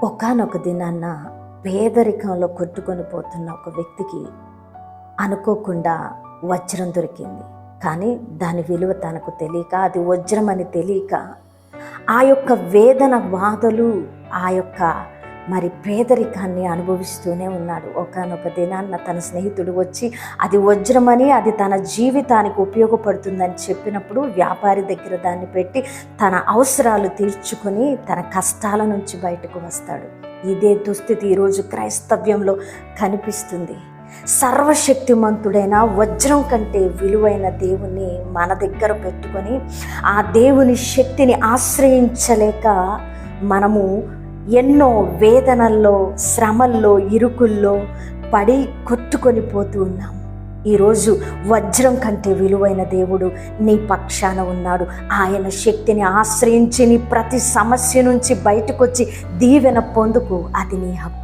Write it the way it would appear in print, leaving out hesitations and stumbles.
ఒకానొక దినాన్న పేదరికంలో కొట్టుకొని పోతున్న ఒక వ్యక్తికి అనుకోకుండా వజ్రం దొరికింది. కానీ దాని విలువ తనకు తెలియక, అది వజ్రం అని తెలియక ఆ యొక్క వేదన బాధలు, ఆ యొక్క పేదరికాన్ని అనుభవిస్తూనే ఉన్నాడు. ఒకానొక దినాన్న తన స్నేహితుడు వచ్చి అది వజ్రమని, అది తన జీవితానికి ఉపయోగపడుతుందని చెప్పినప్పుడు వ్యాపారి దగ్గర దాన్ని పెట్టి తన అవసరాలు తీర్చుకొని తన కష్టాల నుంచి బయటకు వస్తాడు. ఇదే దుస్థితి ఈరోజు క్రైస్తవ్యంలో కనిపిస్తుంది. సర్వశక్తిమంతుడైన వజ్రం కంటే విలువైన దేవుణ్ణి మన దగ్గర పెట్టుకొని ఆ దేవుని శక్తిని ఆశ్రయించలేక మనము ఎన్నో వేదనల్లో, శ్రమల్లో, ఇరుకుల్లో పడి కొట్టుకొని పోతూ ఉన్నాము. ఈరోజు వజ్రం కంటే విలువైన దేవుడు నీ పక్షాన ఉన్నాడు. ఆయన శక్తిని ఆశ్రయించి నీ ప్రతి సమస్య నుంచి బయటకు వచ్చి దీవెన పొందుకు. అది నీ హక్కు.